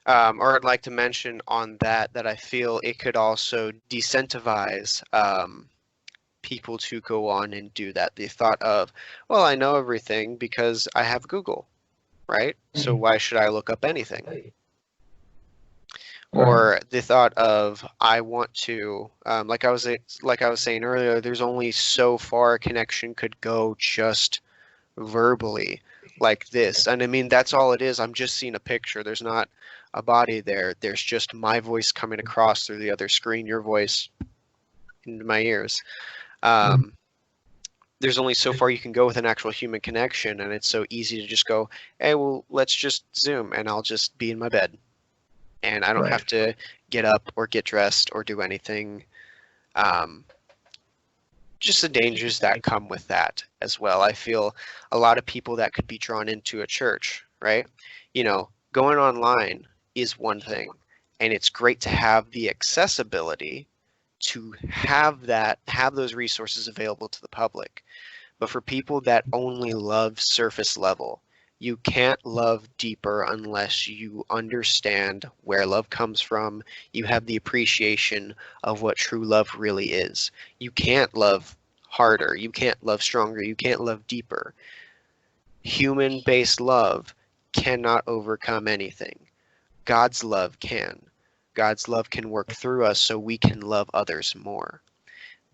Or I'd like to mention on that I feel it could also disincentivize people to go on and do that. The thought of, well, I know everything because I have Google, right? So why should I look up anything? Right. Or the thought of, I want to, like I was saying earlier, there's only so far a connection could go just verbally like this. And I mean, that's all it is. I'm just seeing a picture. There's not a body there. There's just my voice coming across through the other screen, your voice into my ears. Mhm. Um, there's only so far you can go with an actual human connection, and it's so easy to just go, hey, well, let's just Zoom, and I'll just be in my bed. And I don't Right. have to get up or get dressed or do anything. Um, just the dangers that come with that as well. I feel a lot of people that could be drawn into a church, right? Going online is one thing, and it's great to have the accessibility to have those resources available to the public. But for people that only love surface level, you can't love deeper unless you understand where love comes from. You have the appreciation of what true love really is. You can't love harder. You can't love stronger. You can't love deeper. Human-based love cannot overcome anything. God's love can. God's love can work through us so we can love others more.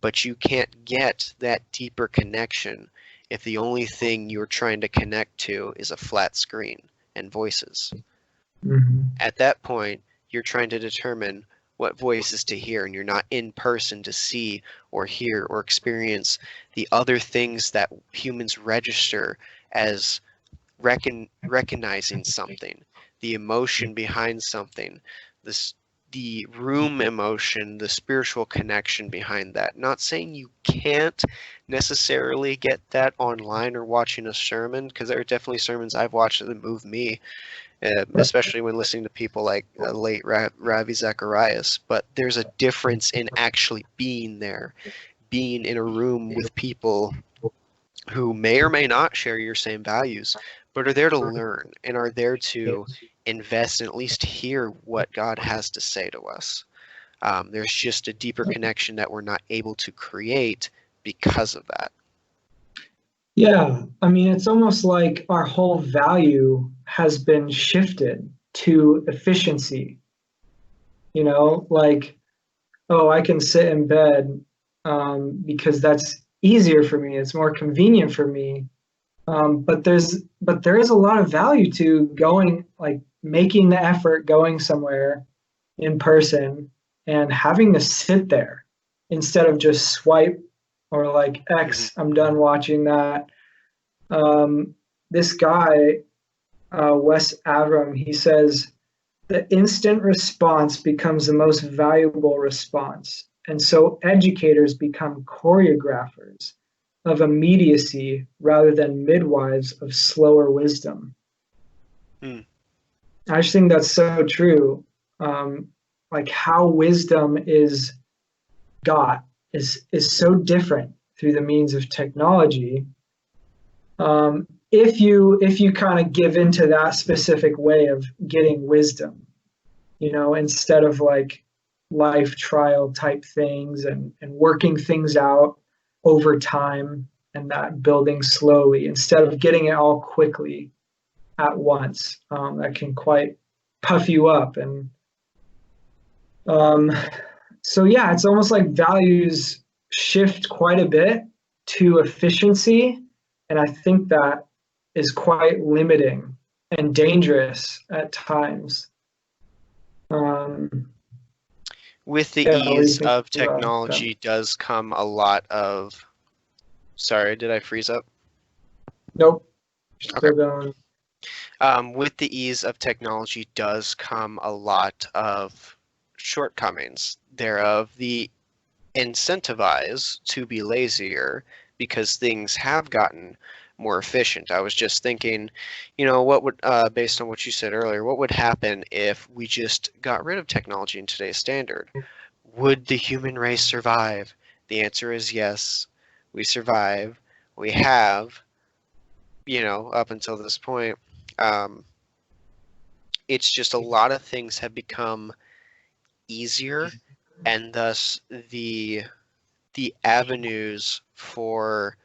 But you can't get that deeper connection if the only thing you're trying to connect to is a flat screen and voices. Mhm. At that point, you're trying to determine what voices to hear, and you're not in person to see or hear or experience the other things that humans register as recognizing something, the emotion behind something, this the room emotion, the spiritual connection behind that. Not saying you can't necessarily get that online or watching a sermon, because there are definitely sermons I've watched that move me, especially when listening to people like late Ravi Zacharias. But there's a difference in actually being there, being in a room with people who may or may not share your same values, but are there to learn and are there to invest and at least hear what God has to say to us. There's just a deeper connection that we're not able to create because of that. Yeah, I mean, it's almost like our whole value has been shifted to efficiency, like, oh, I can sit in bed because that's easier for me, it's more convenient for me. But there is a lot of value to going, like making the effort, going somewhere in person and having to sit there instead of just swipe or like Hmm. X, I'm done watching that. This guy, Wes Avram, he says the instant response becomes the most valuable response. And so educators become choreographers of immediacy rather than midwives of slower wisdom. Mm. I just think that's so true. Um, like how wisdom is got is so different through the means of technology. If you kind of give into that specific way of getting wisdom, instead of like life trial type things and working things out over time and that building slowly instead of getting it all quickly at once. That can quite puff you up. And um, so, yeah, it's almost like values shift quite a bit to efficiency. And I think that is quite limiting and dangerous at times. Um, With the yeah, what do you ease think of about that? technology does come a lot of. Sorry, did I freeze up? Nope, Okay. still going. With the ease of technology does come a lot of shortcomings thereof. The incentivize to be lazier because things have gotten more efficient. I was just thinking, what would, based on what you said earlier, what would happen if we just got rid of technology in today's standard? Would the human race survive? The answer is yes. We survive. We have, up until this point. Um, It's just a lot of things have become easier, and thus the avenues for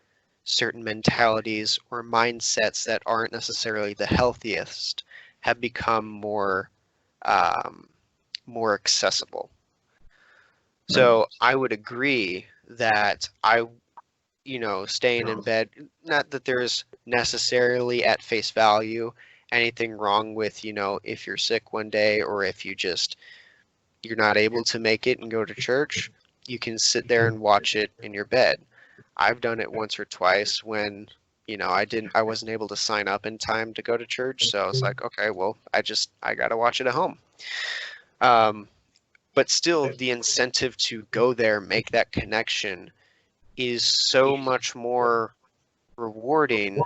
certain mentalities or mindsets that aren't necessarily the healthiest have become um, more accessible. Right. So I would agree that staying in bed, not that there's necessarily at face value anything wrong with, if you're sick one day or if you're not able to make it and go to church, you can sit there and watch it in your bed. I've done it once or twice when, I wasn't able to sign up in time to go to church, so I was like, okay, well, I gotta watch it at home. Um, but still, the incentive to go there, make that connection, is so much more rewarding,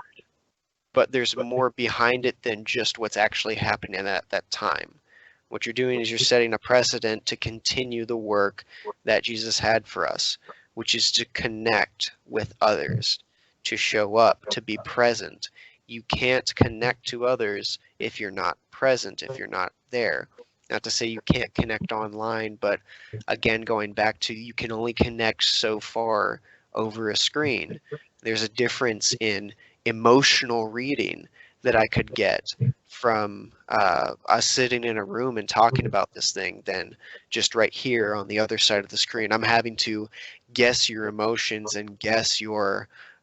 but there's more behind it than just what's actually happening at that time. What you're doing is you're setting a precedent to continue the work that Jesus had for us, which is to connect with others, to show up, to be present. You can't connect to others if you're not present, if you're not there. Not to say you can't connect online, but again, going back to you can only connect so far over a screen. There's a difference in emotional reading that I could get from us sitting in a room and talking about this thing than just right here on the other side of the screen. I'm having to guess your emotions and guess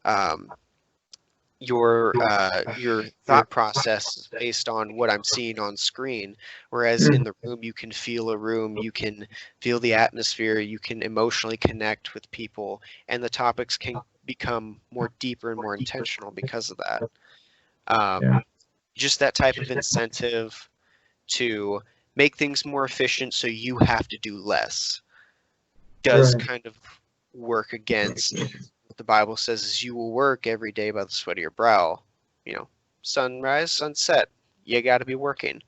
um, your thought process based on what I'm seeing on screen. Whereas in Mm. the room, you can feel a room, you can feel the atmosphere, you can emotionally connect with people, and the topics can become more deeper and more intentional because of that. Yeah. Um, just that type of incentive to make things more efficient so you have to do less does Right. kind of work against what the Bible says is you will work every day by the sweat of your brow. You know, sunrise, sunset, you got to be working.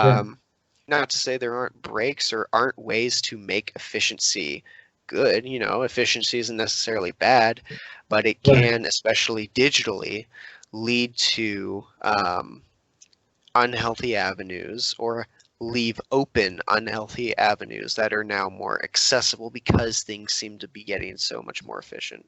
Yeah. Um, Not to say there aren't breaks or aren't ways to make efficiency good. Efficiency isn't necessarily bad, but it Right. can, especially digitally, lead to unhealthy avenues or leave open unhealthy avenues that are now more accessible because things seem to be getting so much more efficient.